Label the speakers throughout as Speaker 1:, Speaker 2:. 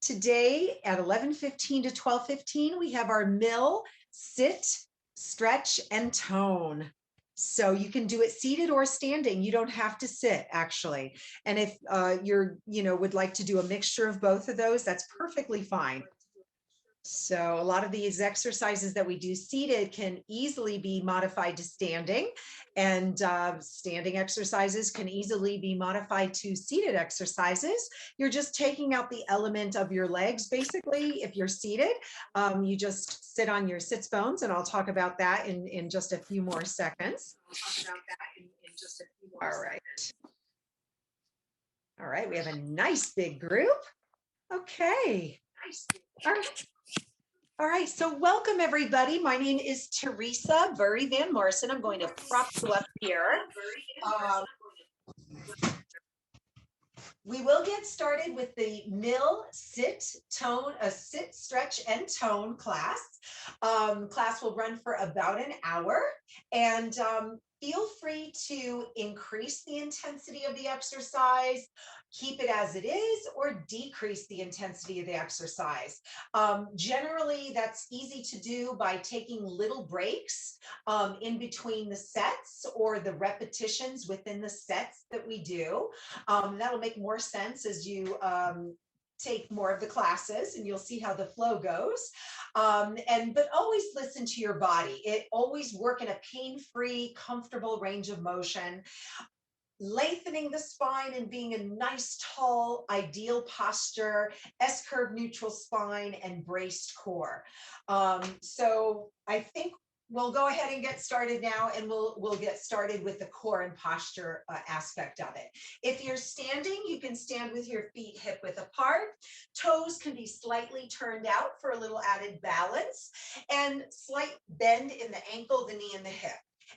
Speaker 1: Today at 11:15 to 12:15, we have our mill, sit, stretch, and tone. So you can do it seated or standing. You don't have to sit, actually. And if would like to do a mixture of both of those, that's perfectly fine. So a lot of these exercises that we do seated can easily be modified to standing, and standing exercises can easily be modified to seated exercises. You're just taking out the element of your legs. Basically, if you're seated, you just sit on your sits bones, and I'll talk about that in just a few more seconds. All right. All right, we have a nice big group. Okay. All right, so welcome everybody. My name is Teresa Burry Van Maerrson. I'm going to prop you up here. We will get started with the mill, sit, tone, sit, stretch, and tone class. Class will run for about an hour, and feel free to increase the intensity of the exercise, keep it as it is, or decrease the intensity of the exercise. Generally, that's easy to do by taking little breaks in between the sets or the repetitions within the sets that we do. That'll make more sense as you take more of the classes, and you'll see how the flow goes. But always listen to your body. It always work in a pain-free, comfortable range of motion. Lengthening the spine and being a nice, tall, ideal posture, S-curve neutral spine, and braced core. So I think we'll go ahead and get started now, and we'll get started with the core and posture aspect of it. If you're standing, you can stand with your feet hip width apart. Toes can be slightly turned out for a little added balance, and slight bend in the ankle, the knee, and the hip.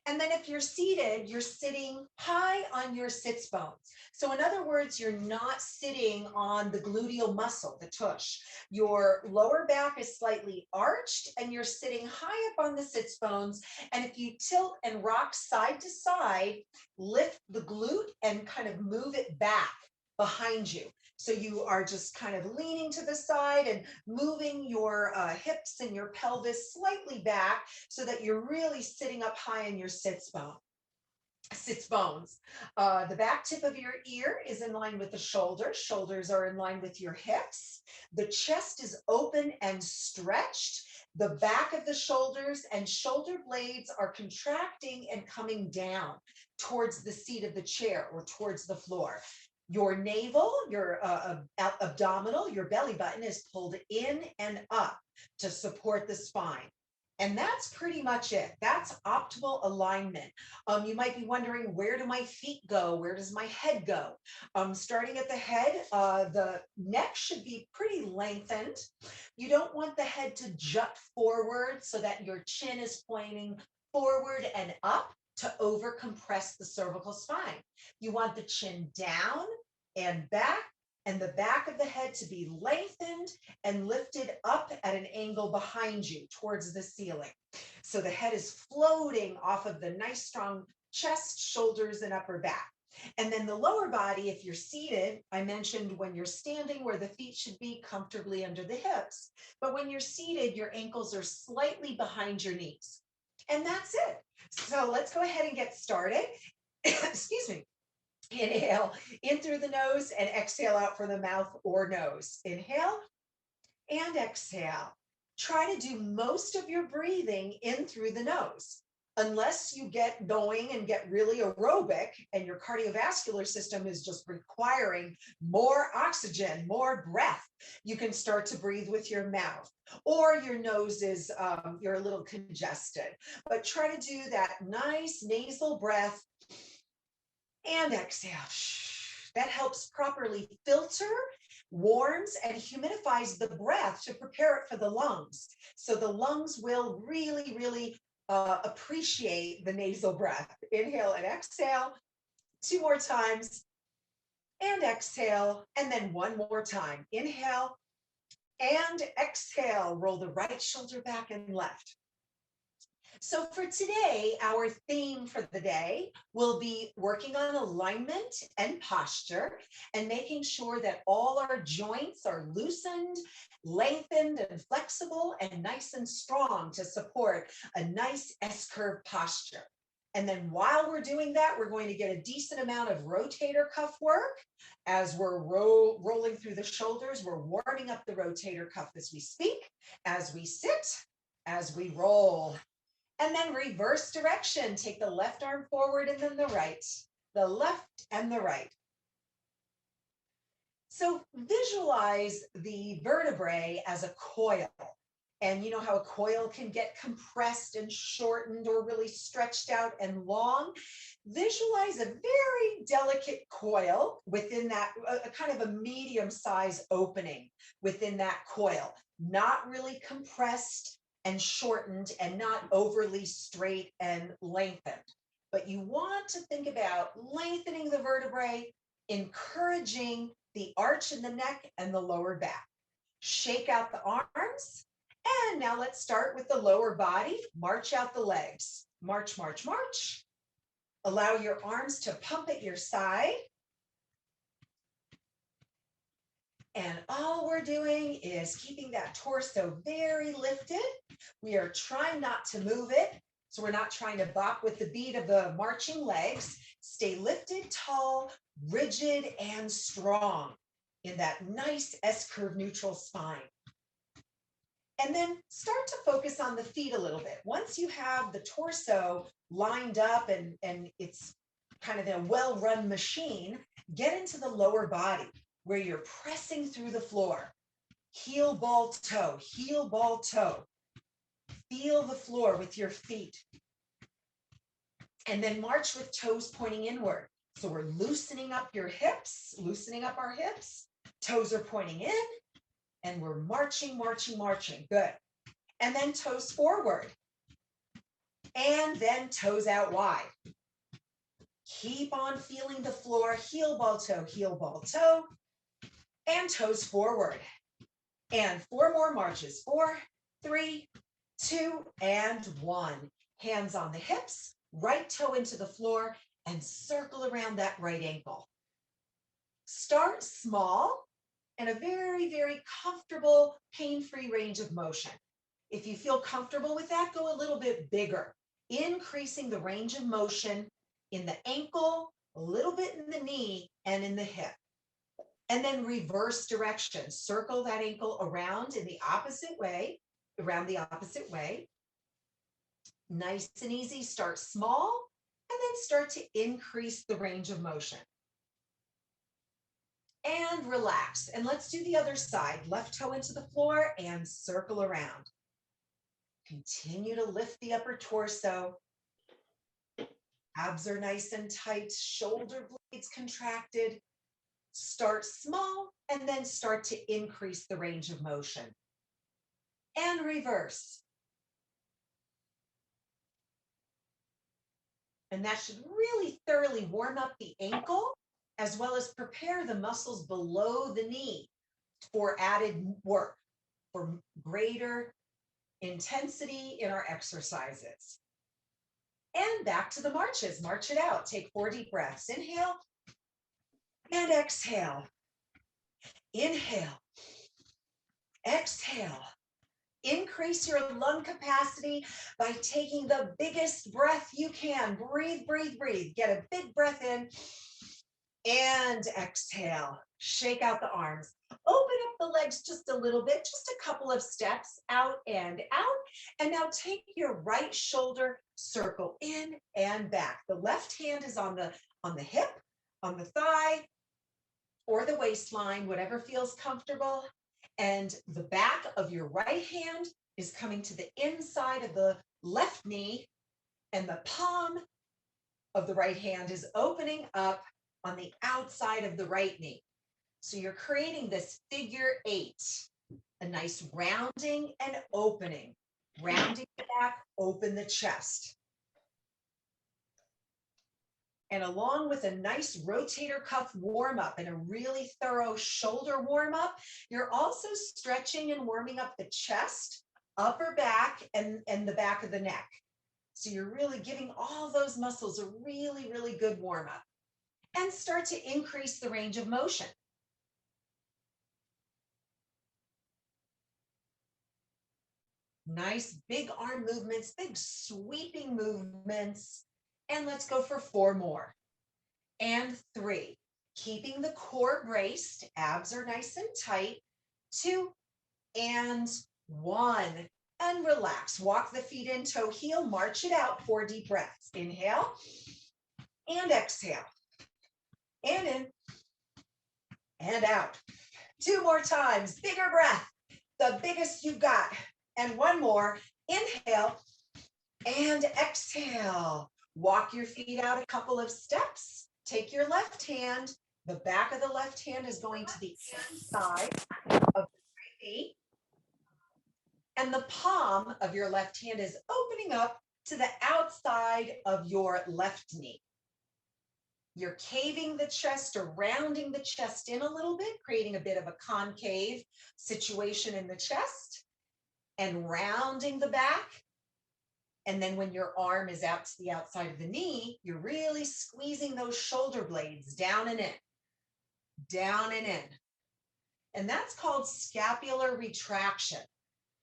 Speaker 1: And then if you're seated, you're sitting high on your sits bones. So in other words, you're not sitting on the gluteal muscle, the tush. Your lower back is slightly arched, and you're sitting high up on the sits bones. And if you tilt and rock side to side, lift the glute and kind of move it back behind you. So you are just kind of leaning to the side and moving your hips and your pelvis slightly back so that you're really sitting up high in your sits bones. The back tip of your ear is in line with the shoulders. Shoulders are in line with your hips. The chest is open and stretched. The back of the shoulders and shoulder blades are contracting and coming down towards the seat of the chair or towards the floor. Your navel, your abdominal, your belly button is pulled in and up to support the spine. And that's pretty much it. That's optimal alignment. You might be wondering, where do my feet go? Where does my head go? Starting at the head, the neck should be pretty lengthened. You don't want the head to jut forward so that your chin is pointing forward and up to overcompress the cervical spine. You want the chin down and back, and the back of the head to be lengthened and lifted up at an angle behind you towards the ceiling. So the head is floating off of the nice strong chest, shoulders, and upper back. And then the lower body, if you're seated, I mentioned when you're standing where the feet should be comfortably under the hips. But when you're seated, your ankles are slightly behind your knees. And that's it. So let's go ahead and get started. Excuse me. Inhale in through the nose and exhale out from the mouth or nose. Inhale and exhale. Try to do most of your breathing in through the nose. Unless you get going and get really aerobic and your cardiovascular system is just requiring more oxygen, more breath, you can start to breathe with your mouth, or your nose is, you're a little congested. But try to do that nice nasal breath and exhale. That helps properly filter, warms, and humidifies the breath to prepare it for the lungs. So the lungs will really, really appreciate the nasal breath. Inhale and exhale. 2 more times. And exhale. And then 1 more time. Inhale and exhale. Roll the right shoulder back and left. So for today, our theme for the day will be working on alignment and posture and making sure that all our joints are loosened, lengthened, and flexible and nice and strong to support a nice S-curve posture. And then while we're doing that, we're going to get a decent amount of rotator cuff work. As we're rolling through the shoulders, we're warming up the rotator cuff as we speak, as we sit, as we roll. And then reverse direction. Take the left arm forward and then the right, the left and the right. So visualize the vertebrae as a coil. And you know how a coil can get compressed and shortened or really stretched out and long? Visualize a very delicate coil within that, a kind of a medium size opening within that coil, not really compressed and shortened and not overly straight and lengthened. But you want to think about lengthening the vertebrae, encouraging the arch in the neck and the lower back. Shake out the arms. And now let's start with the lower body. March out the legs. March, march, march. Allow your arms to pump at your side. And all we're doing is keeping that torso very lifted. We are trying not to move it. So we're not trying to bop with the beat of the marching legs. Stay lifted, tall, rigid, and strong in that nice S-curve neutral spine. And then start to focus on the feet a little bit. Once you have the torso lined up and it's kind of a well-run machine, get into the lower body where you're pressing through the floor. Heel, ball, toe, heel, ball, toe. Feel the floor with your feet. And then march with toes pointing inward. So we're loosening up your hips, loosening up our hips. Toes are pointing in. And we're marching, marching, marching. Good. And then toes forward. And then toes out wide. Keep on feeling the floor. Heel, ball, toe, and toes forward. And 4 more marches. 4, 3, 2, and 1. Hands on the hips, right toe into the floor, and circle around that right ankle. Start small. And a very, very comfortable, pain-free range of motion. If you feel comfortable with that, go a little bit bigger, increasing the range of motion in the ankle, a little bit in the knee, and in the hip. And then reverse direction. Circle that ankle around in the opposite way, around the opposite way. Nice and easy. Start small, and then start to increase the range of motion. And relax. And let's do the other side. Left toe into the floor and circle around. Continue to lift the upper torso. Abs are nice and tight. Shoulder blades contracted. Start small and then start to increase the range of motion. And reverse. And that should really thoroughly warm up the ankle, as well as prepare the muscles below the knee for added work, for greater intensity in our exercises. And back to the marches. March it out. Take 4 deep breaths. Inhale and exhale. Inhale. Exhale. Increase your lung capacity by taking the biggest breath you can. Breathe, breathe, breathe. Get a big breath in. And exhale. Shake out the arms. Open up the legs just a little bit, just a couple of steps out and out. And now take your right shoulder, circle in and back. The left hand is on the hip, on the thigh, or the waistline, whatever feels comfortable. And the back of your right hand is coming to the inside of the left knee, and the palm of the right hand is opening up on the outside of the right knee. So you're creating this figure 8, a nice rounding and opening. Rounding the back, open the chest. And along with a nice rotator cuff warm up and a really thorough shoulder warm up, you're also stretching and warming up the chest, upper back, and the back of the neck. So you're really giving all those muscles a really, really good warm up. And start to increase the range of motion. Nice big arm movements, big sweeping movements. And let's go for 4 more. And 3. Keeping the core braced, abs are nice and tight. 2 and 1. And relax. Walk the feet in, toe heel, march it out. 4 deep breaths. Inhale and exhale. And in and out. 2 more times. Bigger breath. The biggest you've got. And 1 more. Inhale and exhale. Walk your feet out a couple of steps. Take your left hand. The back of the left hand is going to the inside of the right knee. And the palm of your left hand is opening up to the outside of your left knee. You're caving the chest or rounding the chest in a little bit, creating a bit of a concave situation in the chest, and rounding the back. And then when your arm is out to the outside of the knee, you're really squeezing those shoulder blades down and in, down and in. And that's called scapular retraction.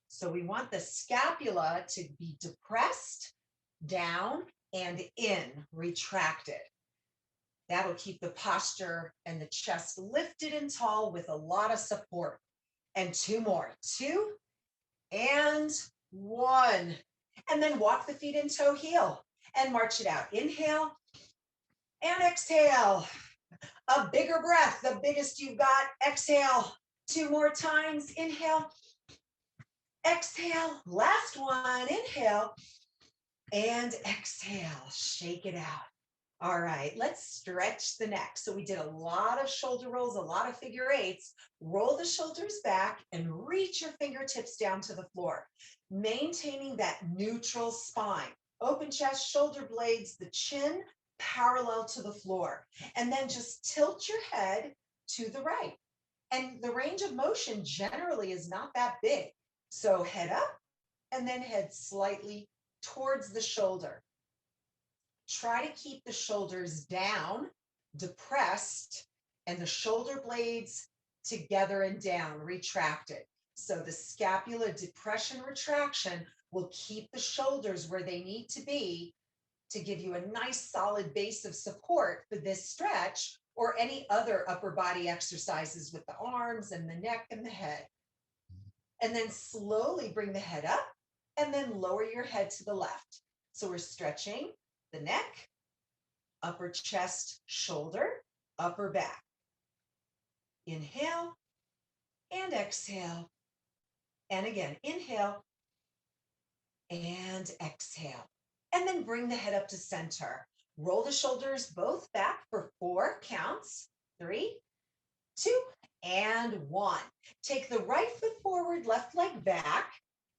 Speaker 1: So we want the scapula to be depressed, down, and in, retracted. That'll keep the posture and the chest lifted and tall with a lot of support. And 2 more. 2 and 1. And then walk the feet in, toe heel, and march it out. Inhale and exhale. A bigger breath, the biggest you've got. Exhale. 2 more times. Inhale. Exhale. Last one. Inhale and exhale. Shake it out. All right, let's stretch the neck. So we did a lot of shoulder rolls, a lot of figure 8s. Roll the shoulders back and reach your fingertips down to the floor, maintaining that neutral spine. Open chest, shoulder blades, the chin parallel to the floor. And then just tilt your head to the right. And the range of motion generally is not that big. So head up and then head slightly towards the shoulder. Try to keep the shoulders down, depressed, and the shoulder blades together and down, retracted. So the scapular depression retraction will keep the shoulders where they need to be to give you a nice solid base of support for this stretch or any other upper body exercises with the arms and the neck and the head. And then slowly bring the head up and then lower your head to the left. So we're stretching the neck, upper chest, shoulder, upper back. Inhale and exhale. And again, inhale and exhale. And then bring the head up to center. Roll the shoulders both back for 4 counts. 3, 2, and 1. Take the right foot forward, left leg back.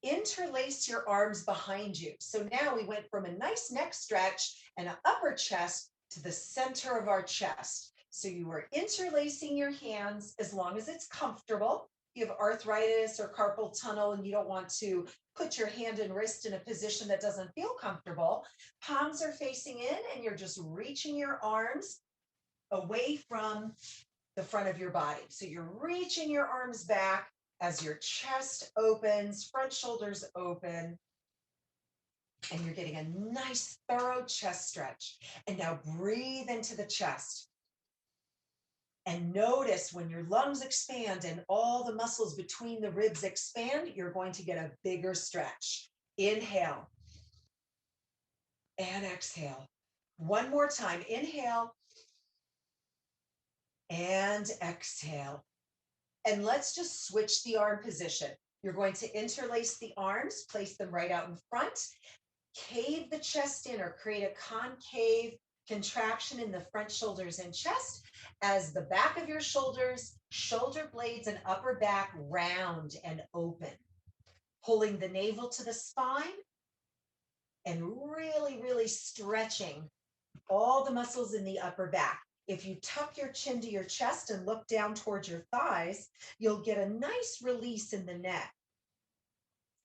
Speaker 1: Interlace your arms behind you. So now we went from a nice neck stretch and an upper chest to the center of our chest. So you are interlacing your hands as long as it's comfortable. If you have arthritis or carpal tunnel and you don't want to put your hand and wrist in a position that doesn't feel comfortable, palms are facing in and you're just reaching your arms away from the front of your body. So you're reaching your arms back as your chest opens, front shoulders open, and you're getting a nice thorough chest stretch. And now breathe into the chest. And notice when your lungs expand and all the muscles between the ribs expand, you're going to get a bigger stretch. Inhale and exhale. 1 more time. Inhale and exhale. And let's just switch the arm position. You're going to interlace the arms, place them right out in front, cave the chest in or create a concave contraction in the front shoulders and chest as the back of your shoulders, shoulder blades, and upper back round and open. Pulling the navel to the spine and really, really stretching all the muscles in the upper back. If you tuck your chin to your chest and look down towards your thighs, you'll get a nice release in the neck.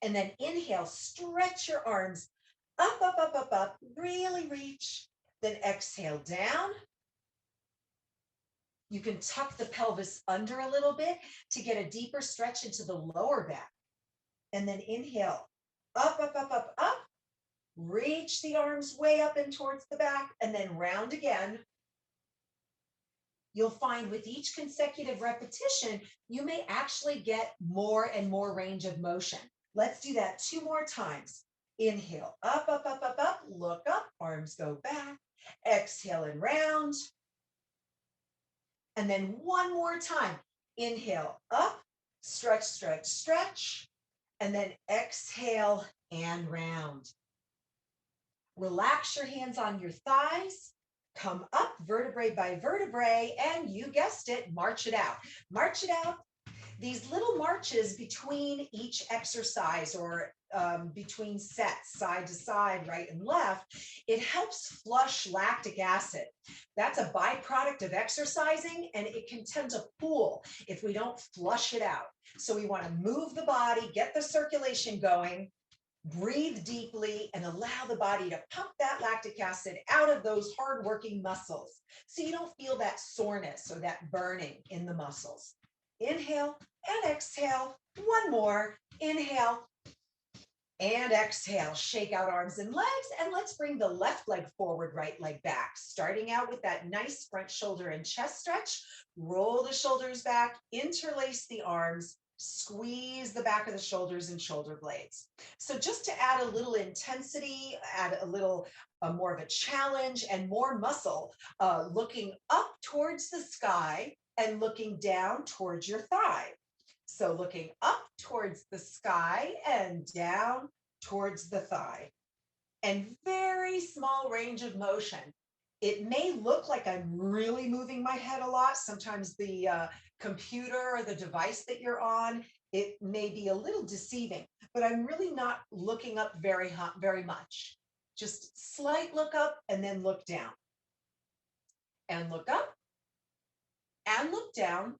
Speaker 1: And then inhale, stretch your arms Up, up, up, up, up. Really reach. Then exhale down. You can tuck the pelvis under a little bit to get a deeper stretch into the lower back. And then inhale, up, up, up, up, up. Reach the arms way up and towards the back, and then round again. You'll find with each consecutive repetition, you may actually get more and more range of motion. Let's do that 2 more times. Inhale, up, up, up, up, up, look up, arms go back. Exhale and round. And then 1 more time. Inhale, up, stretch, stretch, stretch. And then exhale and round. Relax your hands on your thighs. Come up vertebrae by vertebrae, and you guessed it, march it out. March it out. These little marches between each exercise or between sets, side to side, right and left, it helps flush lactic acid. That's a byproduct of exercising, and it can tend to pool if we don't flush it out. So we want to move the body, get the circulation going, breathe deeply, and allow the body to pump that lactic acid out of those hardworking muscles so you don't feel that soreness or that burning in the muscles. Inhale and exhale. 1 more. Inhale and exhale. Shake out arms and legs, and let's bring the left leg forward, right leg back. Starting out with that nice front shoulder and chest stretch. Roll the shoulders back, interlace the arms, squeeze the back of the shoulders and shoulder blades. So just to add a little intensity, add a little more of a challenge and more muscle, looking up towards the sky and looking down towards your thigh. So looking up towards the sky and down towards the thigh. And very small range of motion. It may look like I'm really moving my head a lot. Sometimes the computer or the device that you're on, it may be a little deceiving, but I'm really not looking up very much. Just slight look up and then look down. And look up and look down.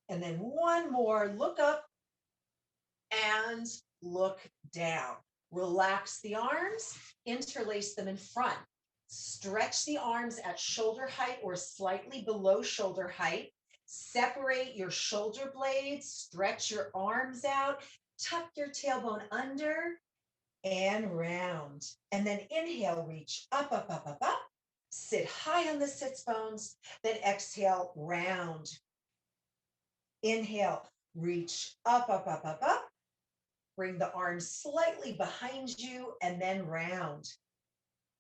Speaker 1: And then 1 more, look up and look down. Relax the arms, interlace them in front. Stretch the arms at shoulder height or slightly below shoulder height. Separate your shoulder blades, stretch your arms out, tuck your tailbone under and round. And then inhale, reach up, up, up, up, up. Sit high on the sits bones, then exhale, round. Inhale, reach up, up, up, up, up. Bring the arms slightly behind you and then round.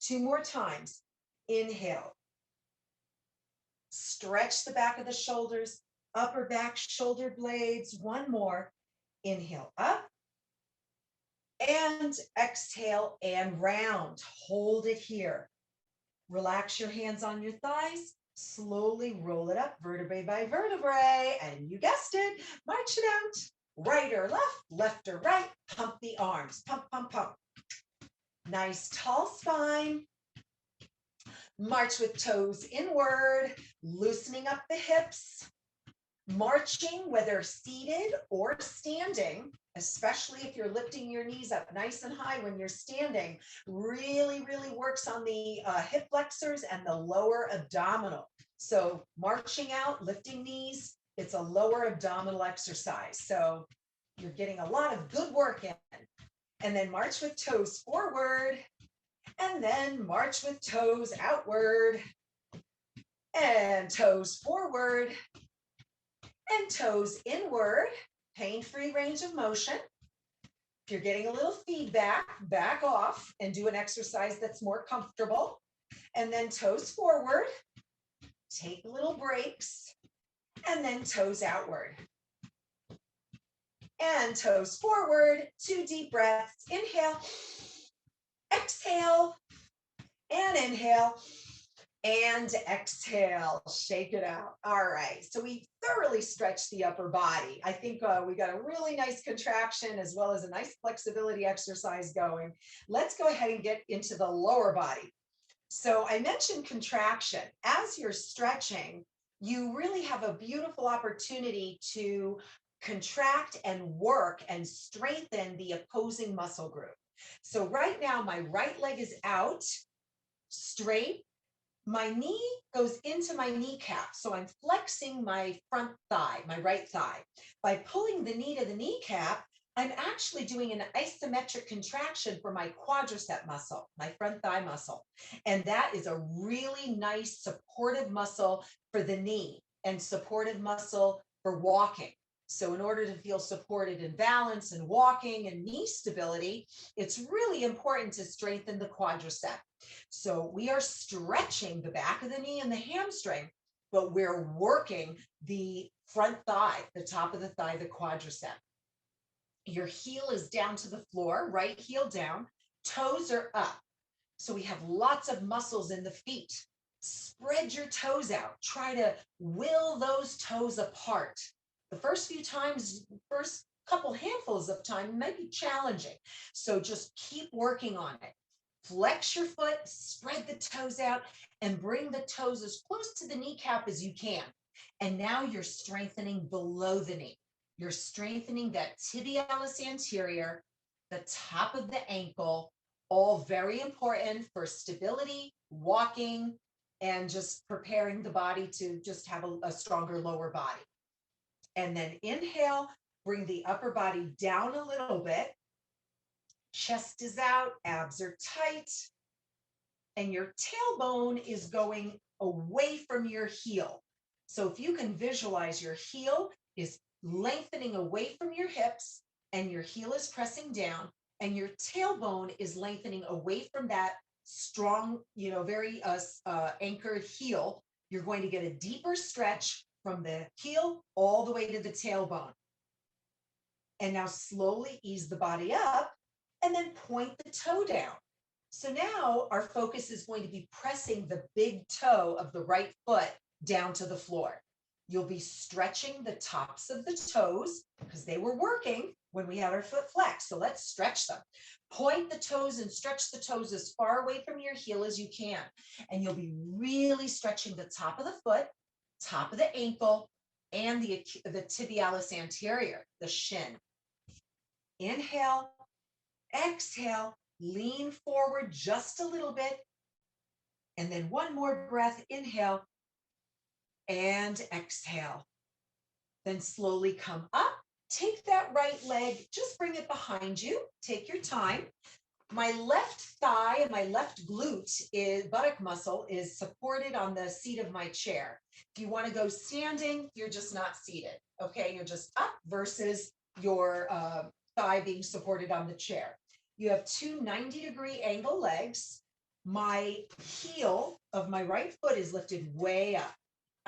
Speaker 1: 2 more times. Inhale. Stretch the back of the shoulders, upper back shoulder blades. 1 more. Inhale up. And exhale and round. Hold it here. Relax your hands on your thighs. Slowly roll it up vertebrae by vertebrae. And you guessed it, march it out. Right or left, left or right. Pump the arms. Pump, pump, pump. Nice tall spine. March with toes inward, loosening up the hips. Marching, whether seated or standing, especially if you're lifting your knees up nice and high when you're standing, really works on the hip flexors and the lower abdominal. So marching out, lifting knees, it's a lower abdominal exercise. So you're getting a lot of good work in. And then march with toes forward, and then march with toes outward, and toes forward, and toes inward, pain-free range of motion. If you're getting a little feedback, back off and do an exercise that's more comfortable. And then toes forward, take little breaks, and then toes outward. And toes forward, 2 deep breaths. Inhale, exhale, and inhale. And exhale, shake it out. All right, so we thoroughly stretched the upper body. I think we got a really nice contraction as well as a nice flexibility exercise going. Let's go ahead and get into the lower body. So I mentioned contraction. As you're stretching, you really have a beautiful opportunity to contract and work and strengthen the opposing muscle group. So right now, my right leg is out, straight. My knee goes into my kneecap. So I'm flexing my front thigh, my right thigh. By pulling the knee to the kneecap, I'm actually doing an isometric contraction for my quadricep muscle, my front thigh muscle. And that is a really nice supportive muscle for the knee and supportive muscle for walking. So in order to feel supported in balance and walking and knee stability, it's really important to strengthen the quadricep. So we are stretching the back of the knee and the hamstring, but we're working the front thigh, the top of the thigh, the quadricep. Your heel is down to the floor, right heel down, toes are up. So we have lots of muscles in the feet. Spread your toes out. Try to will those toes apart. The first few times, first couple handfuls of time might be challenging. So just keep working on it. Flex your foot, spread the toes out, and bring the toes as close to the kneecap as you can. And now you're strengthening below the knee. You're strengthening that tibialis anterior, the top of the ankle, all very important for stability, walking, and just preparing the body to just have a stronger lower body. And then inhale, bring the upper body down a little bit. Chest is out, abs are tight, and your tailbone is going away from your heel. So if you can visualize, your heel is lengthening away from your hips and your heel is pressing down and your tailbone is lengthening away from that strong, very anchored heel. You're going to get a deeper stretch from the heel all the way to the tailbone. And now slowly ease the body up and then point the toe down. So now our focus is going to be pressing the big toe of the right foot down to the floor. You'll be stretching the tops of the toes because they were working when we had our foot flexed. So let's stretch them. Point the toes and stretch the toes as far away from your heel as you can. And you'll be really stretching the top of the foot, top of the ankle, and the tibialis anterior, the shin. Inhale, exhale, lean forward just a little bit. And then one more breath, inhale and exhale. Then slowly come up. Take that right leg, just bring it behind you. Take your time. My left thigh and my left buttock muscle is supported on the seat of my chair. If you want to go standing, you're just not seated. Okay, you're just up versus your thigh being supported on the chair. You have two 90-degree angle legs. My heel of my right foot is lifted way up.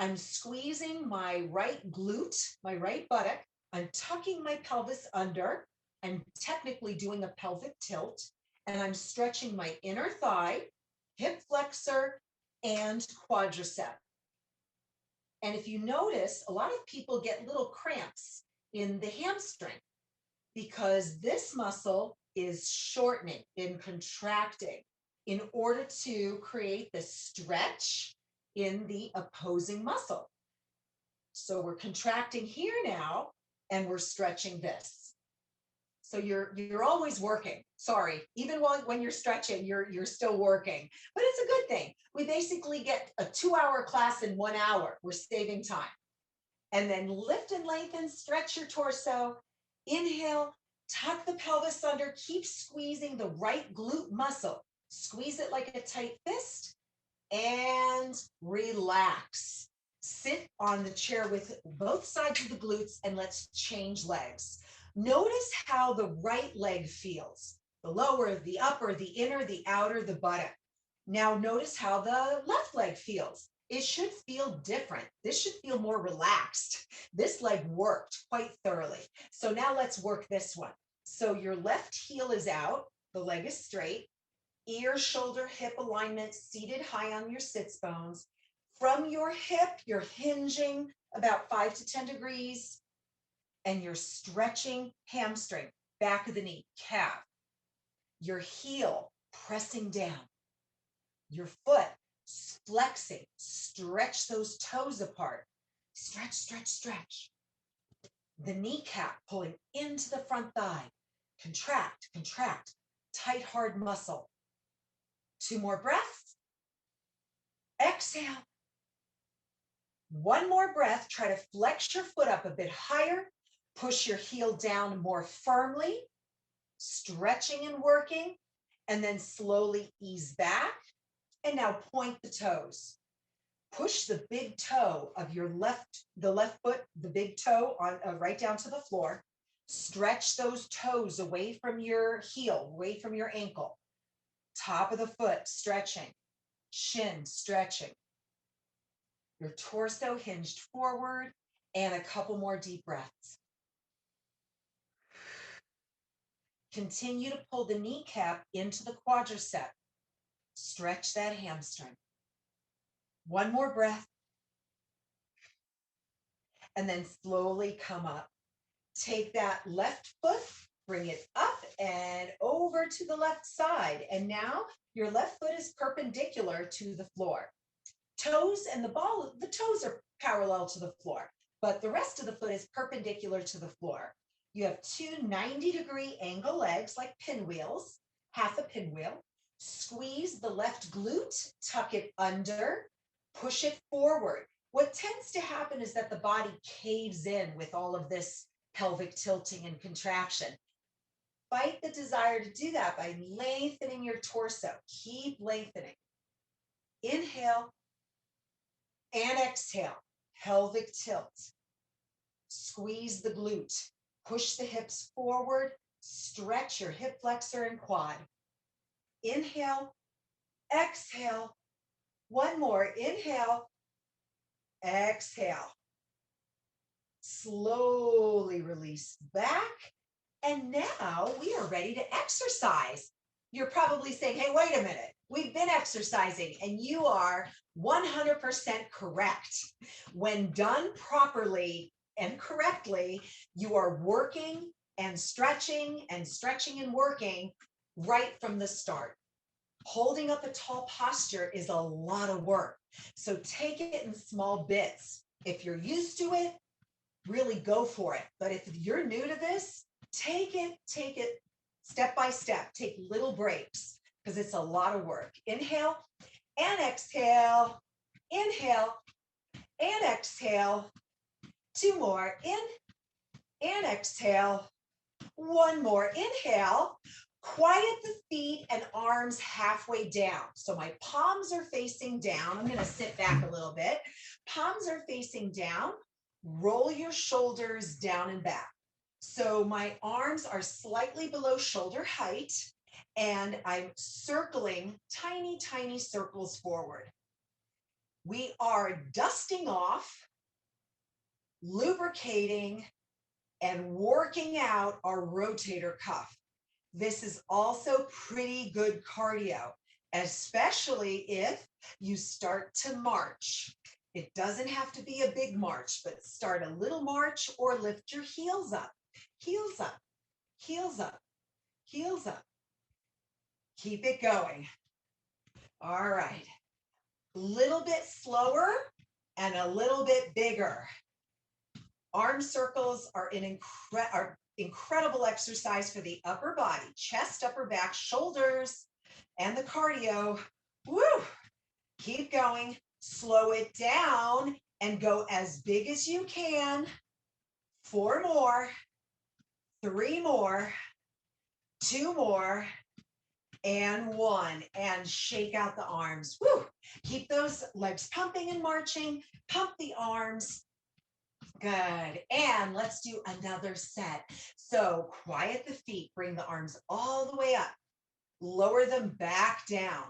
Speaker 1: I'm squeezing my right glute, my right buttock. I'm tucking my pelvis under. I'm technically doing a pelvic tilt, and I'm stretching my inner thigh, hip flexor, and quadricep. And if you notice, a lot of people get little cramps in the hamstring because this muscle is shortening and contracting in order to create the stretch in the opposing muscle. So we're contracting here now, and we're stretching this. So you're always working. Sorry, even when you're stretching, you're still working, but it's a good thing. We basically get a 2-hour class in 1 hour. We're saving time. And then lift and lengthen, stretch your torso. Inhale, tuck the pelvis under, keep squeezing the right glute muscle. Squeeze it like a tight fist and relax. Sit on the chair with both sides of the glutes and let's change legs. Notice how the right leg feels. The lower, the upper, the inner, the outer, the buttock. Now notice how the left leg feels. It should feel different. This should feel more relaxed. This leg worked quite thoroughly. So now let's work this one. So your left heel is out, the leg is straight, ear, shoulder, hip alignment, seated high on your sits bones. From your hip, you're hinging about 5 to 10 degrees, and you're stretching hamstring, back of the knee, calf. Your heel pressing down. Your foot flexing. Stretch those toes apart. Stretch, stretch, stretch. The kneecap pulling into the front thigh. Contract, contract. tight, hard muscle. 2 more breaths. Exhale. 1 more breath. Try to flex your foot up a bit higher. Push your heel down more firmly, stretching and working, and then slowly ease back. And now point the toes. Push the big toe of your the left foot, the big toe on right down to the floor. Stretch those toes away from your heel, away from your ankle. Top of the foot stretching, shin stretching. Your torso hinged forward, and a couple more deep breaths. Continue to pull the kneecap into the quadricep. Stretch that hamstring. 1 more breath. And then slowly come up. Take that left foot, bring it up and over to the left side. And now your left foot is perpendicular to the floor. Toes and the toes are parallel to the floor, but the rest of the foot is perpendicular to the floor. You have 2 90-degree angle legs like pinwheels, half a pinwheel. Squeeze the left glute, tuck it under, push it forward. What tends to happen is that the body caves in with all of this pelvic tilting and contraction. Fight the desire to do that by lengthening your torso. Keep lengthening. Inhale and exhale, pelvic tilt. Squeeze the glute. Push the hips forward. Stretch your hip flexor and quad. Inhale, exhale. 1 more. Inhale, exhale. Slowly release back. And now we are ready to exercise. You're probably saying, hey, wait a minute. We've been exercising, and you are 100% correct. When done properly and correctly, you are working and stretching and working right from the start. Holding up a tall posture is a lot of work. So take it in small bits. If you're used to it, really go for it. But if you're new to this, take it step by step. Take little breaks because it's a lot of work. Inhale and exhale. Inhale and exhale. 2 more. In and exhale. 1 more. Inhale. Quiet the feet and arms halfway down. So my palms are facing down. I'm going to sit back a little bit. Palms are facing down. Roll your shoulders down and back. So my arms are slightly below shoulder height, and I'm circling tiny, tiny circles forward. We are dusting off, lubricating, and working out our rotator cuff. This is also pretty good cardio, especially if you start to march. It doesn't have to be a big march, but start a little march or lift your heels up. Heels up, heels up, heels up. Keep it going. All right. Little bit slower and a little bit bigger. Arm circles are an incredible exercise for the upper body, chest, upper back, shoulders, and the cardio. Woo! Keep going. Slow it down and go as big as you can. 4 more. 3 more. 2 more. And 1. And shake out the arms. Woo! Keep those legs pumping and marching. Pump the arms. Good. And let's do another set. So quiet the feet. Bring the arms all the way up. Lower them back down.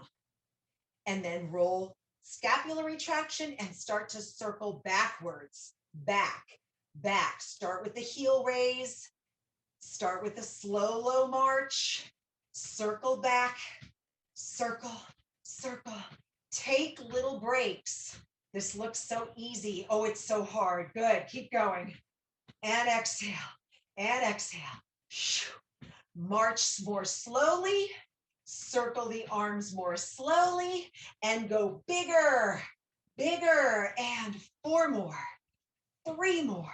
Speaker 1: And then roll scapular retraction and start to circle backwards. Back, back. Start with the heel raise. Start with a slow, low march. Circle back. Circle, circle. Take little breaks. This looks so easy. Oh, it's so hard. Good. Keep going. And exhale. And exhale. March more slowly. Circle the arms more slowly. And go bigger. Bigger. And 4 more. 3 more.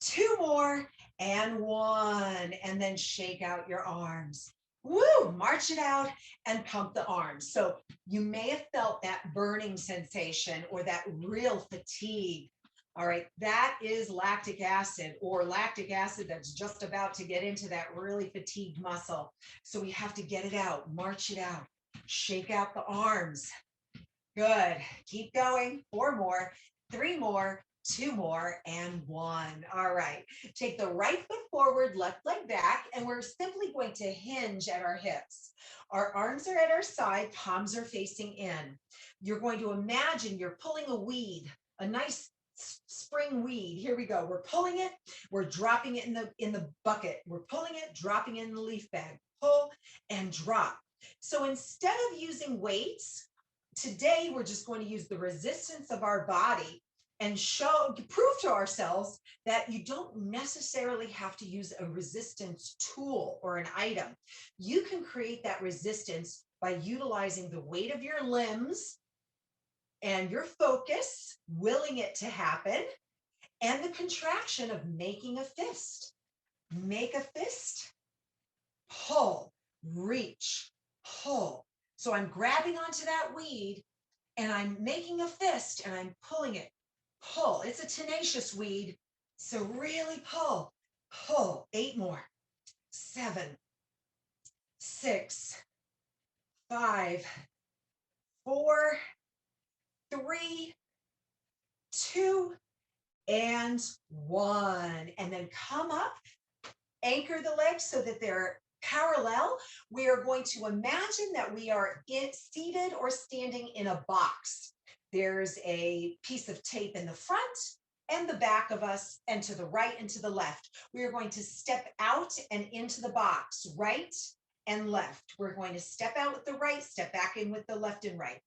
Speaker 1: 2 more. And 1. And then shake out your arms. Woo, march it out and pump the arms. So you may have felt that burning sensation or that real fatigue. All right, that is lactic acid or lactic acid that's just about to get into that really fatigued muscle. So we have to get it out, march it out, shake out the arms. Good. Keep going. 4 more, 3 more, 2 more, and 1. All right. Take the right foot forward, left leg back, and we're simply going to hinge at our hips. Our arms are at our side, palms are facing in. You're going to imagine you're pulling a weed, a nice spring weed. Here we go. We're pulling it. We're dropping it in the bucket. We're pulling it, dropping it in the leaf bag. Pull and drop. So instead of using weights, today we're just going to use the resistance of our body and prove to ourselves that you don't necessarily have to use a resistance tool or an item. You can create that resistance by utilizing the weight of your limbs and your focus, willing it to happen, and the contraction of making a fist. Make a fist, pull, reach, pull. So I'm grabbing onto that weed and I'm making a fist and I'm pulling it. Pull. It's a tenacious weed. So really pull, pull. 8 more. 7, 6, 5, 4, 3, 2, and 1. And then come up, anchor the legs so that they're parallel. We are going to imagine that we are seated or standing in a box. There's a piece of tape in the front and the back of us, and to the right and to the left. We are going to step out and into the box, right and left. We're going to step out with the right, step back in with the left and right.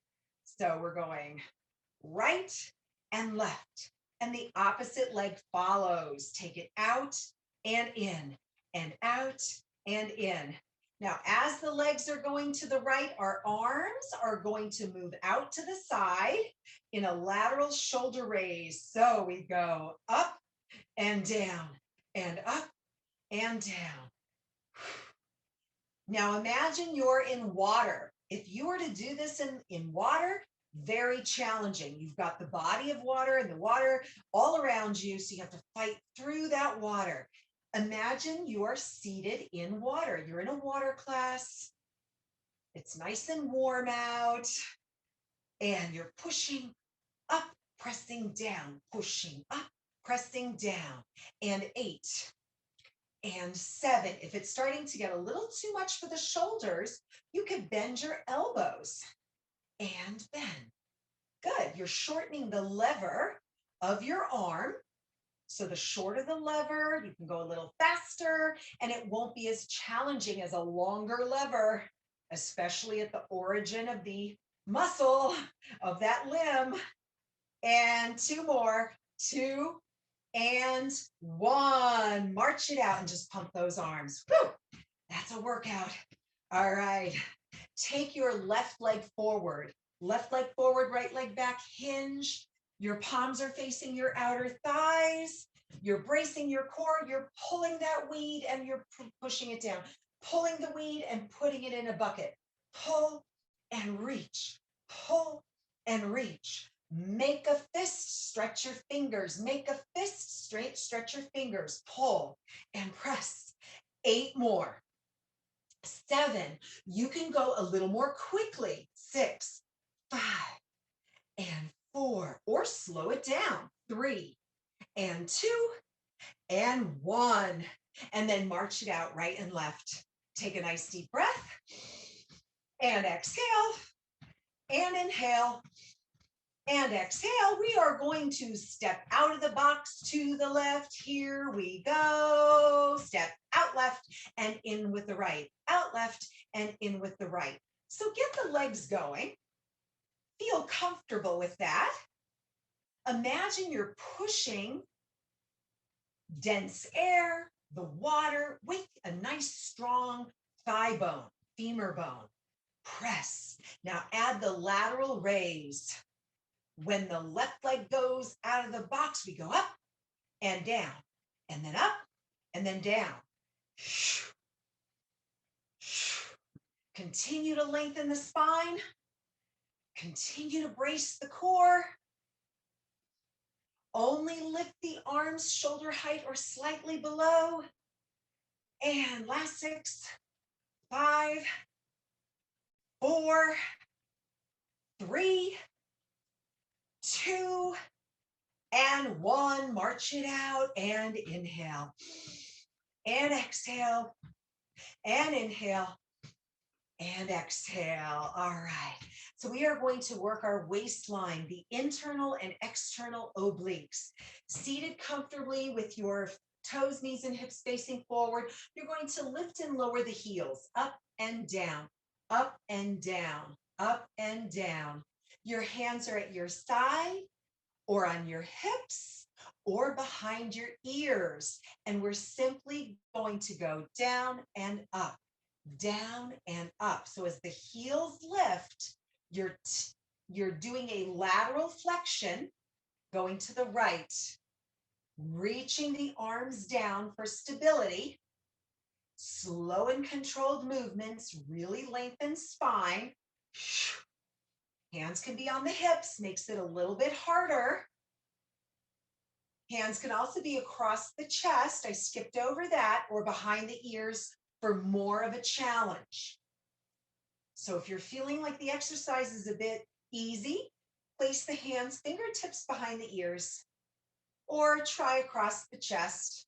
Speaker 1: So we're going right and left, and the opposite leg follows. Take it out and in, and out and in. Now, as the legs are going to the right, our arms are going to move out to the side in a lateral shoulder raise. So we go up and down and up and down. Now imagine you're in water. If you were to do this in water, very challenging. You've got the body of water and the water all around you, so you have to fight through that water. Imagine you are seated in water. You're in a water class. It's nice and warm out, and you're pushing up, pressing down, pushing up, pressing down, and 8 and 7. If it's starting to get a little too much for the shoulders, you can bend your elbows and bend. Good. You're shortening the lever of your arm. So the shorter the lever, you can go a little faster, and it won't be as challenging as a longer lever, especially at the origin of the muscle of that limb. And 2 more, 2 and 1. March it out and just pump those arms. Woo! That's a workout. All right. Take your left leg forward, right leg back, hinge. Your palms are facing your outer thighs. You're bracing your core. You're pulling that weed and you're pushing it down. Pulling the weed and putting it in a bucket. Pull and reach. Pull and reach. Make a fist, stretch your fingers. Make a fist, stretch your fingers. Pull and press. 8 more. 7. You can go a little more quickly. 6, 5, and 4, or slow it down. 3 and 2 and 1, and then march it out right and left. Take a nice deep breath and exhale and inhale and exhale. We are going to step out of the box to the left. Here we go. Step out left and in with the right. Out left and in with the right. So get the legs going. Feel comfortable with that. Imagine you're pushing dense air, the water, with a nice strong thigh bone, femur bone. Press. Now add the lateral raise. When the left leg goes out of the box, we go up and down, and then up and then down. Continue to lengthen the spine. Continue to brace the core. Only lift the arms shoulder height or slightly below. And last 6, 5, 4, 3, 2, and 1. March it out and inhale. And exhale. And inhale. And exhale. All right. So we are going to work our waistline, the internal and external obliques. Seated comfortably with your toes, knees, and hips facing forward, you're going to lift and lower the heels, up and down, up and down, up and down. Your hands are at your side or on your hips or behind your ears. And we're simply going to go down and up, down and up. So as the heels lift, you're doing a lateral flexion, going to the right, reaching the arms down for stability, slow and controlled movements, really lengthen spine. Hands can be on the hips, makes it a little bit harder. Hands can also be across the chest. I skipped over that, or behind the ears for more of a challenge. So if you're feeling like the exercise is a bit easy, place the hands, fingertips behind the ears, or try across the chest.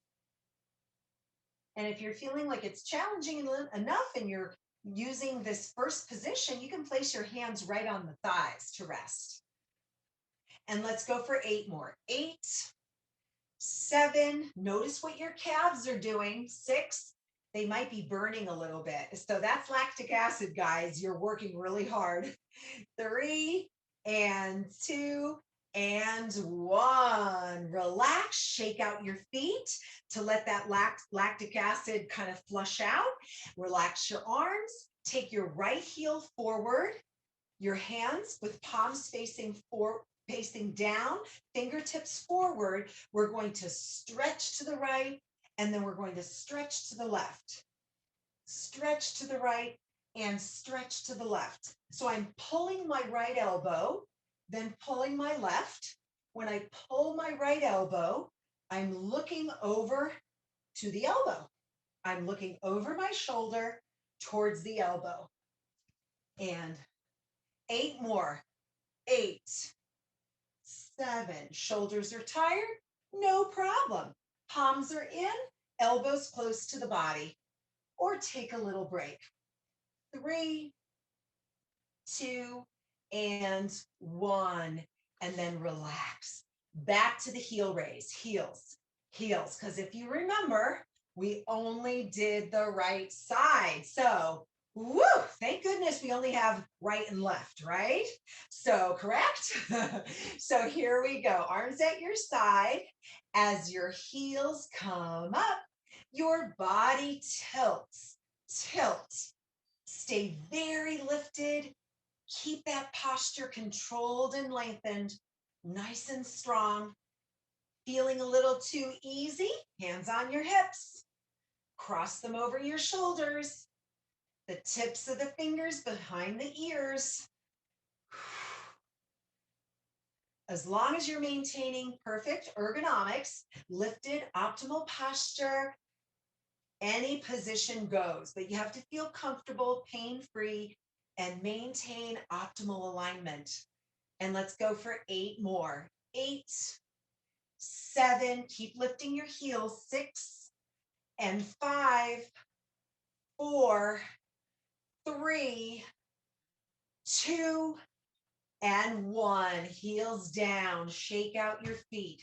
Speaker 1: And if you're feeling like it's challenging enough and you're using this first position, you can place your hands right on the thighs to rest. And let's go for 8 more. 8, 7, notice what your calves are doing. 6, they might be burning a little bit. So that's lactic acid, guys. You're working really hard. 3, and 2, and 1. Relax, shake out your feet to let that lactic acid kind of flush out. Relax your arms. Take your right heel forward, your hands with palms facing down, fingertips forward. We're going to stretch to the right, and then we're going to stretch to the left. Stretch to the right and stretch to the left. So I'm pulling my right elbow, then pulling my left. When I pull my right elbow, I'm looking over to the elbow. I'm looking over my shoulder towards the elbow. And 8 more. 8, 7. Shoulders are tired? No problem. Palms are in, elbows close to the body. Or take a little break. 3, 2, and 1. And then relax. Back to the heel raise. Heels. Heels. Because if you remember, we only did the right side. So, woo, thank goodness we only have right and left, right? So, correct? So here we go. Arms at your side. As your heels come up, your body tilts. Tilt. Stay very lifted. Keep that posture controlled and lengthened, nice and strong. Feeling a little too easy? Hands on your hips. Cross them over your shoulders. The tips of the fingers behind the ears. As long as you're maintaining perfect ergonomics, lifted, optimal posture, any position goes, but you have to feel comfortable, pain-free, and maintain optimal alignment. And let's go for 8 more. 8, 7, keep lifting your heels. 6, and 5, 4, 3, 2, and 1. Heels down, shake out your feet.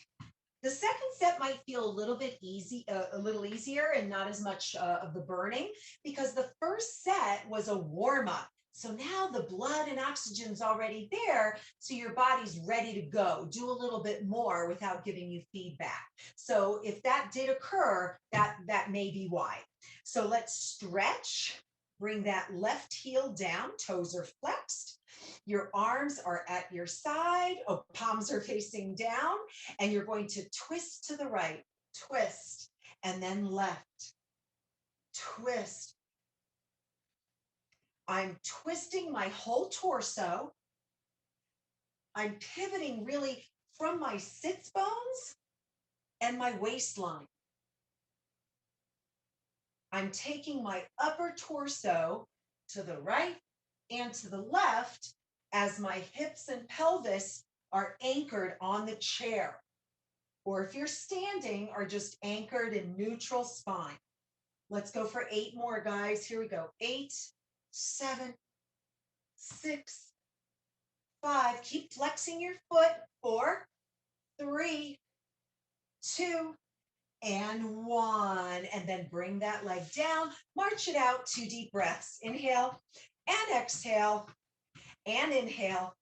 Speaker 1: The second set might feel a little bit easier and not as much of the burning, because the first set was a warm-up. So now the blood and oxygen's already there, so your body's ready to go. Do a little bit more without giving you feedback. So if that did occur, that may be why. So let's stretch. Bring that left heel down, toes are flexed. Your arms are at your side, palms are facing down, and you're going to twist to the right, twist, and then left, twist. I'm twisting my whole torso. I'm pivoting really from my sits bones and my waistline. I'm taking my upper torso to the right and to the left as my hips and pelvis are anchored on the chair. Or if you're standing, are just anchored in neutral spine. Let's go for 8 more, guys. Here we go. 8, 7, 6, 5. Keep flexing your foot. 4, 3, 2, and 1. And then bring that leg down. March it out. 2 deep breaths. Inhale and exhale and inhale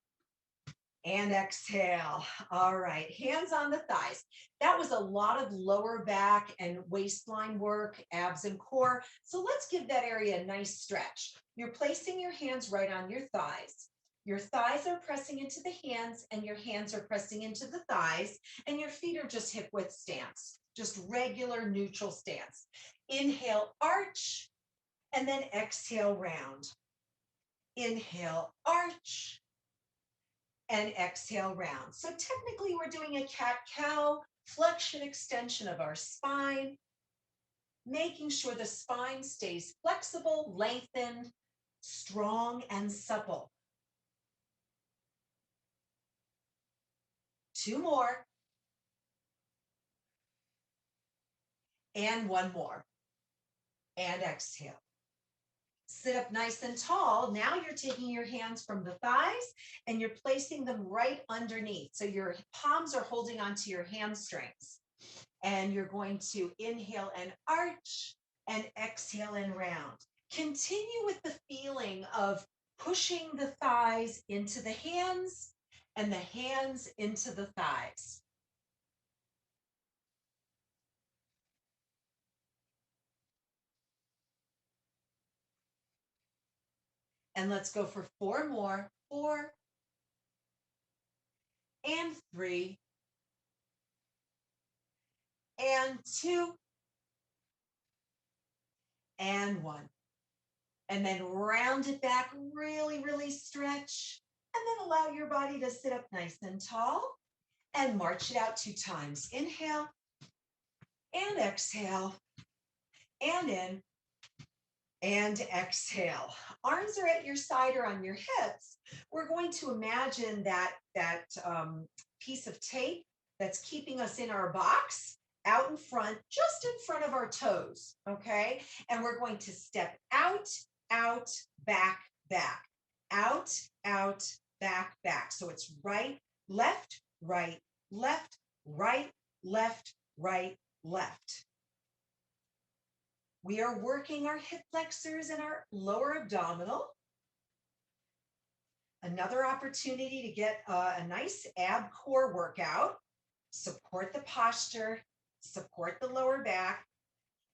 Speaker 1: and exhale. All right, hands on the thighs. That was a lot of lower back and waistline work, abs and core. So let's give that area a nice stretch. You're placing your hands right on your thighs. Your thighs are pressing into the hands and your hands are pressing into the thighs, and your feet are just hip width stance, just regular neutral stance. Inhale, arch, and then exhale, round. Inhale, arch, and exhale, round. So technically we're doing a cat-cow, flexion extension of our spine, making sure the spine stays flexible, lengthened, strong, and supple. 2 more. And 1 more. And exhale. Sit up nice and tall. Now you're taking your hands from the thighs and you're placing them right underneath. So your palms are holding onto your hamstrings. And you're going to inhale and arch and exhale and round. Continue with the feeling of pushing the thighs into the hands and the hands into the thighs. And let's go for 4 more. 4 and 3 and 2 and 1. And then round it back, really, really stretch. And then allow your body to sit up nice and tall and march it out 2 times. Inhale and exhale and in and exhale. Arms are at your side or on your hips. We're going to imagine that piece of tape that's keeping us in our box out in front, just in front of our toes, okay? And we're going to step out, out, back, back, out, out, back, back. So it's right, left, right, left, right, left, right, left. We are working our hip flexors and our lower abdominal. Another opportunity to get a nice ab core workout. Support the posture, support the lower back.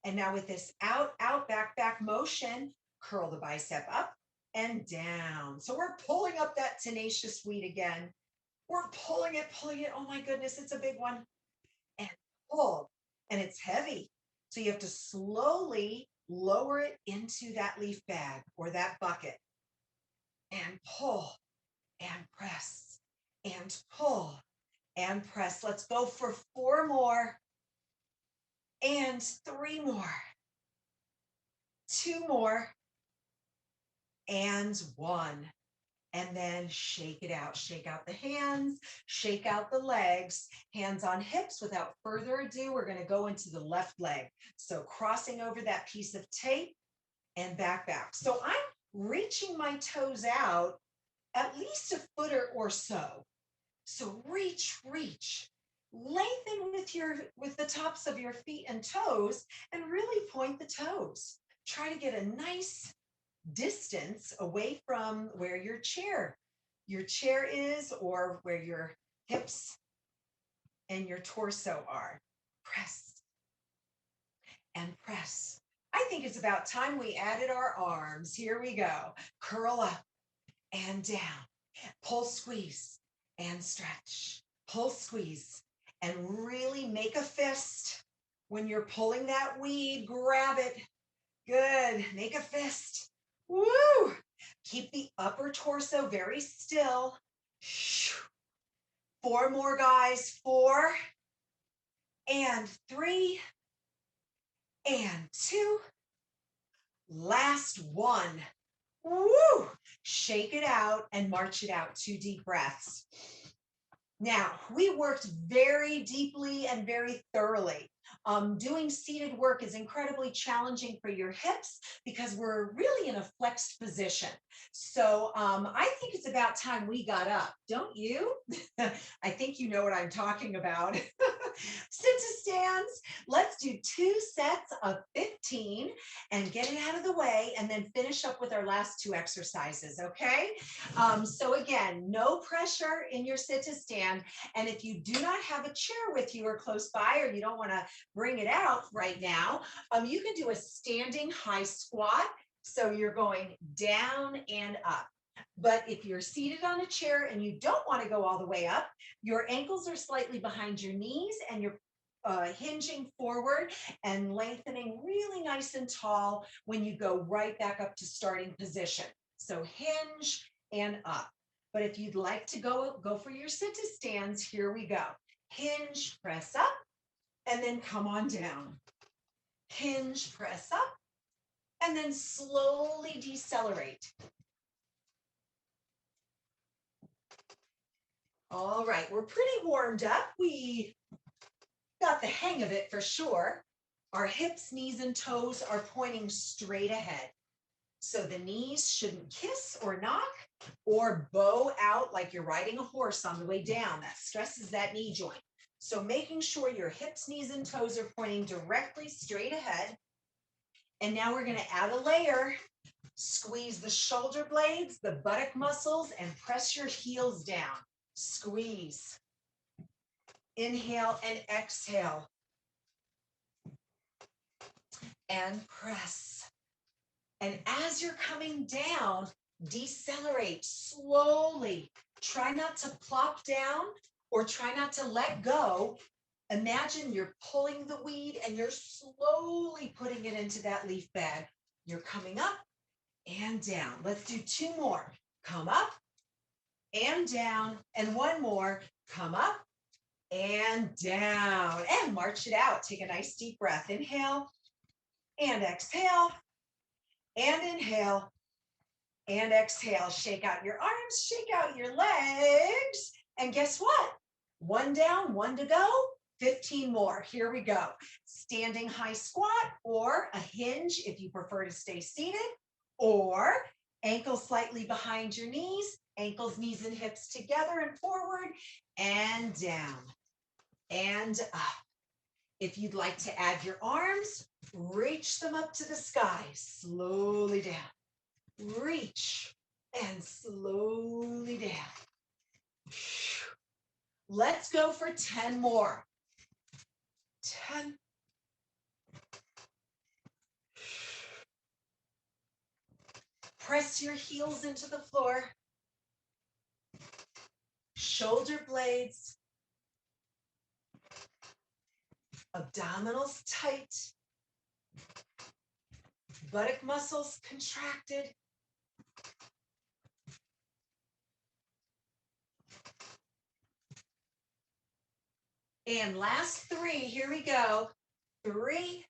Speaker 1: And now with this out, out, back, back motion, curl the bicep up and down. So we're pulling up that tenacious weed again. We're pulling it. Oh my goodness, it's a big one. And pull, and it's heavy. So you have to slowly lower it into that leaf bag or that bucket and pull and press and pull and press. Let's go for 4 more and 3 more, 2 more and 1. And then shake it out. Shake out the hands, shake out the legs, hands on hips. Without further ado, we're going to go into the left leg. So crossing over that piece of tape and back, back. So I'm reaching my toes out at least a foot or so. So reach, reach. Lengthen with the tops of your feet and toes and really point the toes. Try to get a nice distance away from where your chair is or where your hips and your torso are. Press and press. I think it's about time we added our arms. Here we go. Curl up and down. Pull, squeeze, and stretch. Pull, squeeze, and really make a fist. When you're pulling that weed, grab it. Good. Make a fist. Woo! Keep the upper torso very still. 4 more, guys. 4 and 3 and 2. Last 1. Woo! Shake it out and march it out. 2 deep breaths. Now, we worked very deeply and very thoroughly. Doing seated work is incredibly challenging for your hips because we're really in a flexed position. So I think it's about time we got up, don't you? I think you know what I'm talking about. Sit to stands. Let's do 2 sets of 15 and get it out of the way and then finish up with our last 2 exercises, okay? So again, no pressure in your sit to stand. And if you do not have a chair with you or close by, or you don't want to bring it out right now, you can do a standing high squat. So you're going down and up. But if you're seated on a chair and you don't want to go all the way up, your ankles are slightly behind your knees and you're hinging forward and lengthening really nice and tall when you go right back up to starting position. So hinge and up. But if you'd like to go for your sit to stands, here we go. Hinge, press up, and then come on down. Hinge, press up, and then slowly decelerate. All right, we're pretty warmed up. We got the hang of it for sure. Our hips, knees, and toes are pointing straight ahead. So the knees shouldn't kiss or knock or bow out like you're riding a horse on the way down. That stresses that knee joint. So making sure your hips, knees, and toes are pointing directly straight ahead. And now we're going to add a layer. Squeeze the shoulder blades, the buttock muscles, and press your heels down. Squeeze. Inhale and exhale. And press. And as you're coming down, decelerate slowly. Try not to plop down or try not to let go. Imagine you're pulling the weed and you're slowly putting it into that leaf bag. You're coming up and down. Let's do 2 more. Come up and down. And 1 more. Come up and down. And march it out. Take a nice deep breath. Inhale and exhale. And inhale and exhale. Shake out your arms, shake out your legs. And guess what? 1 down, 1 to go. 15 more. Here we go. Standing high squat or a hinge if you prefer to stay seated, or ankles slightly behind your knees, ankles, knees, and hips together and forward and down and up. If you'd like to add your arms, reach them up to the sky, slowly down. Reach and slowly down. Let's go for 10 more. 10. Press your heels into the floor. Shoulder blades. Abdominals tight. Buttock muscles contracted. And last 3, here we go. 3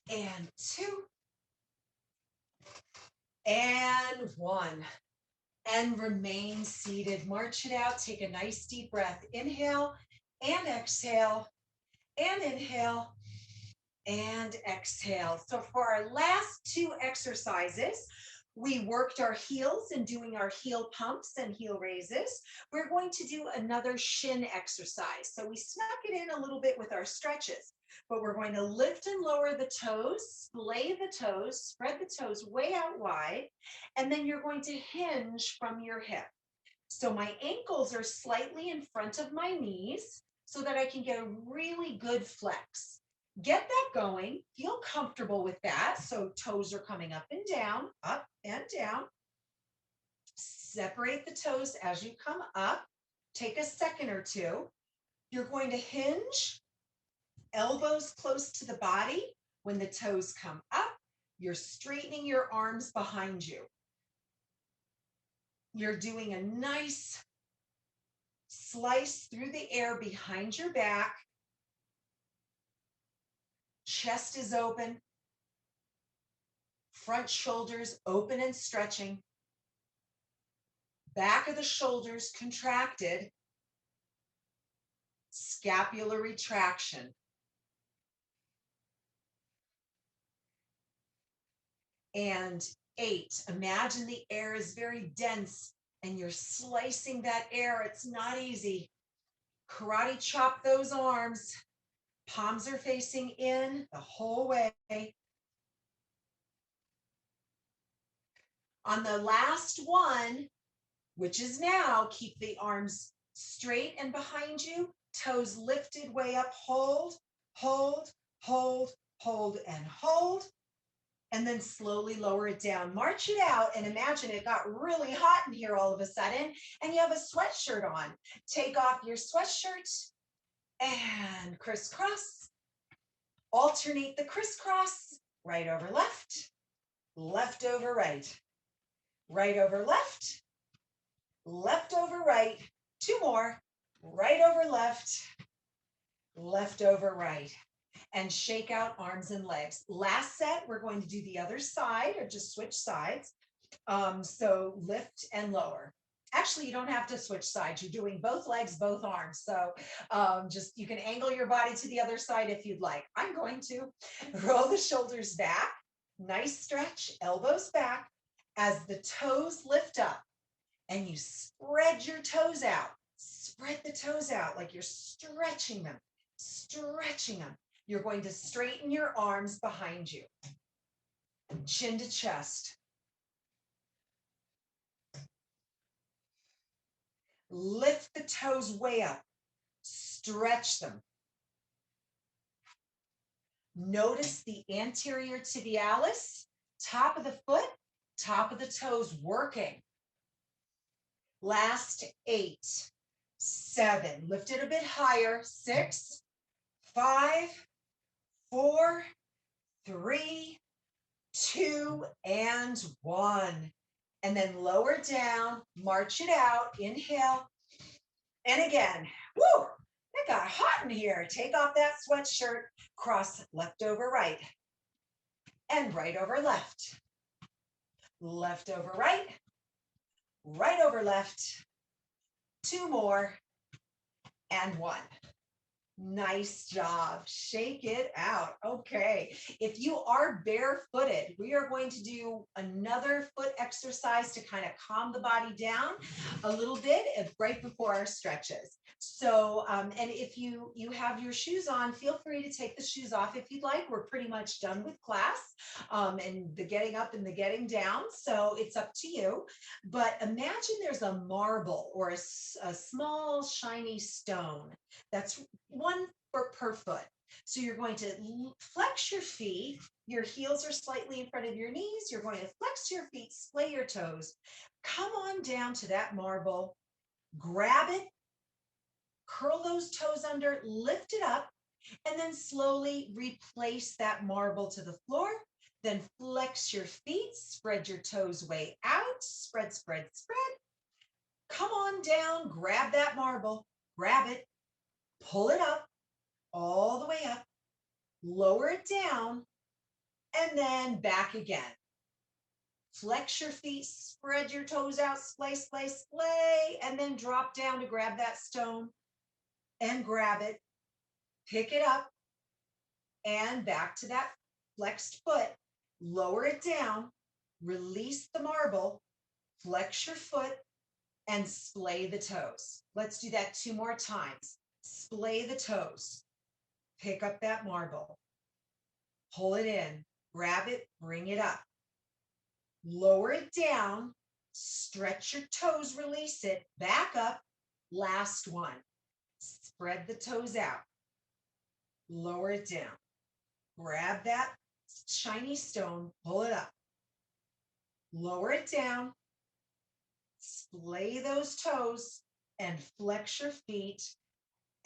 Speaker 1: and 2 and 1. And remain seated. March it out. Take a nice deep breath. Inhale and exhale and inhale and exhale. So for our last 2 exercises, we worked our heels and doing our heel pumps and heel raises. We're going to do another shin exercise. So we snuck it in a little bit with our stretches, but we're going to lift and lower the toes, splay the toes, spread the toes way out wide, and then you're going to hinge from your hip. So my ankles are slightly in front of my knees so that I can get a really good flex. Get that going, feel comfortable with that. So toes are coming up and down, up and down. Separate the toes as you come up. Take a second or 2. You're going to hinge, elbows close to the body when the toes come up, You're straightening your arms behind you. You're doing a nice slice through the air behind your back. Chest is open. Front shoulders open and stretching. Back of the shoulders contracted. Scapular retraction. And 8, imagine the air is very dense and you're slicing that air. It's not easy. Karate chop those arms. Palms are facing in the whole way. On the last one, which is now, keep the arms straight and behind you, toes lifted way up, hold, hold, hold, hold, and hold. And then slowly lower it down. March it out and imagine it got really hot in here all of a sudden and you have a sweatshirt on. Take off your sweatshirt and crisscross. Alternate the crisscross, right over left, left over right, right over left, left over right. 2 more, right over left, left over right. And shake out arms and legs. Last set, we're going to do the other side or just switch sides. So lift and lower. Actually, you don't have to switch sides. You're doing both legs, both arms. So just you can angle your body to the other side if you'd like. I'm going to roll the shoulders back. Nice stretch, elbows back as the toes lift up and you spread your toes out. Spread the toes out like you're stretching them, stretching them. You're going to straighten your arms behind you. Chin to chest. Lift the toes way up. Stretch them. Notice the anterior tibialis, top of the foot, top of the toes working. Last 8, 7. Lift it a bit higher. 6, 5, 4, 3, 2, and 1. And then lower down, march it out, inhale. And again, woo, it got hot in here. Take off that sweatshirt, cross left over right, and right over left. Left over right, right over left. 2 more, and 1. Nice job. Shake it out. Okay. If you are barefooted, we are going to do another foot exercise to kind of calm the body down a little bit right before our stretches. So, and if you have your shoes on, feel free to take the shoes off if you'd like. We're pretty much done with class and the getting up and the getting down. So it's up to you. But imagine there's a marble or a small shiny stone that's 1 foot per foot. So you're going to flex your feet. Your heels are slightly in front of your knees. You're going to flex your feet, splay your toes. Come on down to that marble. Grab it. Curl those toes under. Lift it up. And then slowly replace that marble to the floor. Then flex your feet. Spread your toes way out. Spread, spread, spread. Come on down. Grab that marble. Grab it. Pull it up, all the way up, lower it down, and then back again. Flex your feet, spread your toes out, splay, splay, splay, and then drop down to grab that stone and grab it, pick it up, and back to that flexed foot, lower it down, release the marble, flex your foot, and splay the toes. Let's do that 2 more times. Splay the toes, pick up that marble, pull it in, grab it, bring it up, lower it down, stretch your toes, release it, back up, last one. Spread the toes out, lower it down, grab that shiny stone, pull it up, lower it down, splay those toes, and flex your feet,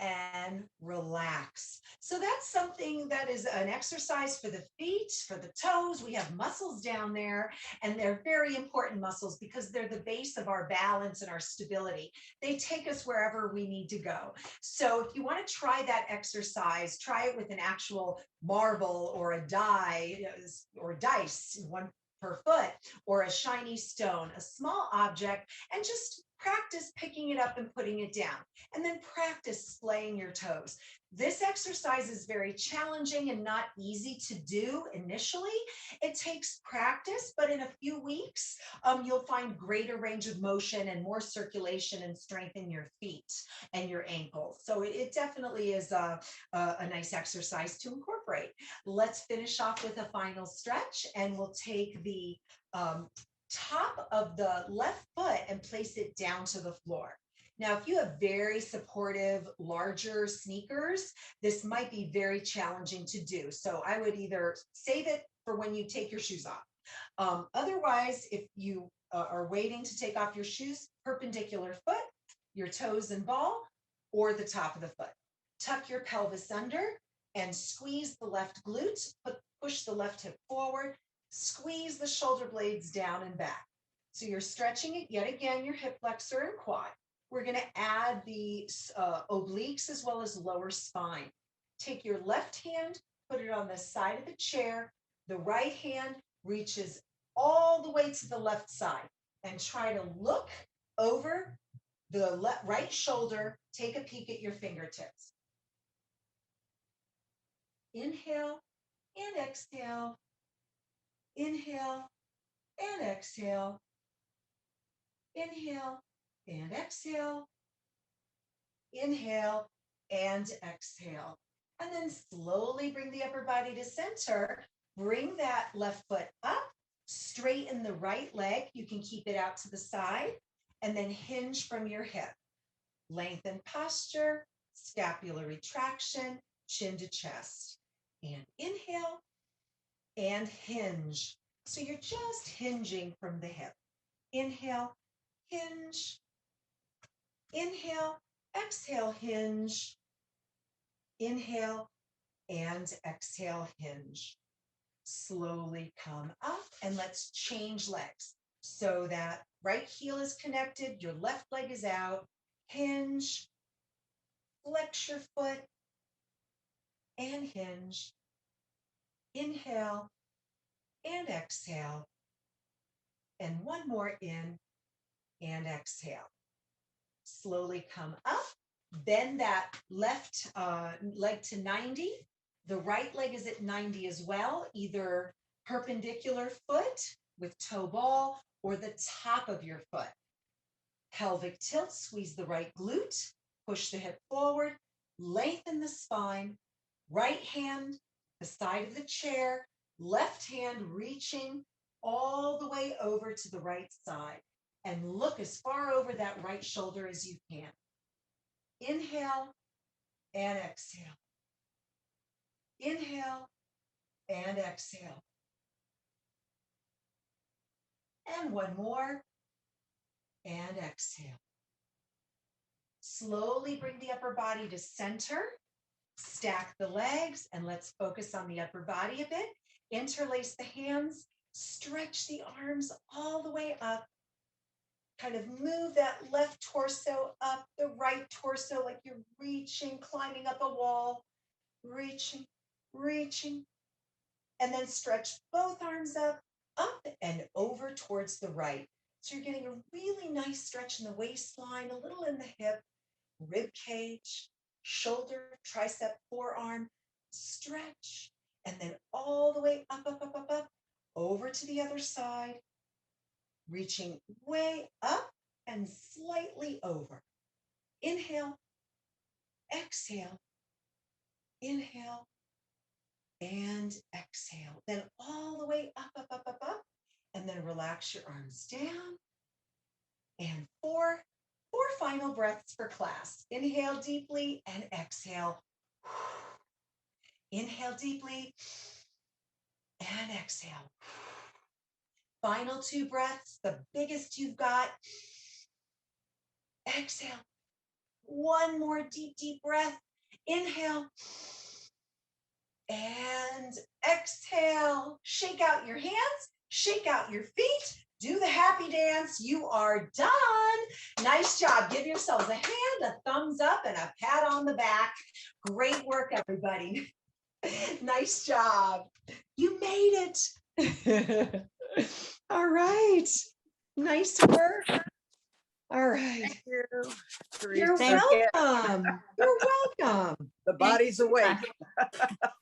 Speaker 1: and relax. So that's something that is an exercise for the feet, for the toes. We have muscles down there, and they're very important muscles because they're the base of our balance and our stability. They take us wherever we need to go. So if you want to try that exercise, try it with an actual marble or a die or dice, one per foot, or a shiny stone, a small object, and just practice picking it up and putting it down, and then practice splaying your toes. This exercise is very challenging and not easy to do initially. It takes practice, but in a few weeks, you'll find greater range of motion and more circulation and strength in your feet and your ankles. So it definitely is a nice exercise to incorporate. Let's finish off with a final stretch, and we'll take the top of the left foot and place it down to the floor. Now, if you have very supportive, larger sneakers, this might be very challenging to do. So I would either save it for when you take your shoes off. Otherwise, if you are waiting to take off your shoes, perpendicular foot, your toes and ball, or the top of the foot. Tuck your pelvis under and squeeze the left glute, push the left hip forward, squeeze the shoulder blades down and back. So you're stretching it yet again, your hip flexor and quad. We're going to add the obliques as well as lower spine. Take your left hand, put it on the side of the chair. The right hand reaches all the way to the left side, and try to look over the right shoulder. Take a peek at your fingertips. Inhale and exhale. Inhale and exhale. Inhale and exhale. Inhale and exhale. And then slowly bring the upper body to center. Bring that left foot up, straighten the right leg. You can keep it out to the side, and then hinge from your hip. Lengthen posture, scapular retraction, chin to chest. And inhale and hinge. So you're just hinging from the hip. Inhale, hinge. Inhale, exhale, hinge. Inhale and exhale, hinge. Slowly come up, and let's change legs. So that right heel is connected, your left leg is out. Hinge, flex your foot, and hinge. Inhale and exhale. And one more in and exhale. Slowly come up. Bend that left leg to 90. The right leg is at 90 as well, either perpendicular foot with toe ball or the top of your foot. Pelvic tilt, squeeze the right glute, push the hip forward, lengthen the spine. Right hand, the side of the chair, left hand reaching all the way over to the right side, and look as far over that right shoulder as you can. Inhale and exhale. Inhale and exhale. And one more, and exhale. Slowly bring the upper body to center. Stack the legs, and let's focus on the upper body a bit. Interlace the hands, stretch the arms all the way up. Kind of move that left torso up, the right torso like you're reaching, climbing up a wall. Reaching, reaching. And then stretch both arms up and over towards the right. So you're getting a really nice stretch in the waistline, a little in the hip, rib cage, shoulder, tricep, forearm. Stretch, and then all the way up, up, up, up, up, over to the other side, reaching way up and slightly over. Inhale, exhale, inhale, and exhale. Then all the way up, up, up, up, up, and then relax your arms down. And four final breaths for class. Inhale deeply and exhale. Inhale deeply and exhale. Final 2 breaths, the biggest you've got. Exhale. One more deep breath. Inhale and exhale. Shake out your hands, shake out your feet, do the happy dance. You are done. Nice job. Give yourselves a hand, a thumbs up, and a pat on the back. Great work, everybody. Nice job. You made it. All right. Nice work. All right.
Speaker 2: Thank you,
Speaker 1: You're
Speaker 2: Teresa.
Speaker 1: welcome. You're welcome.
Speaker 2: The body's awake.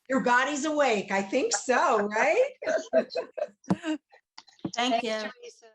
Speaker 1: Your body's awake. I think so, right?
Speaker 3: Thank you.
Speaker 2: Teresa.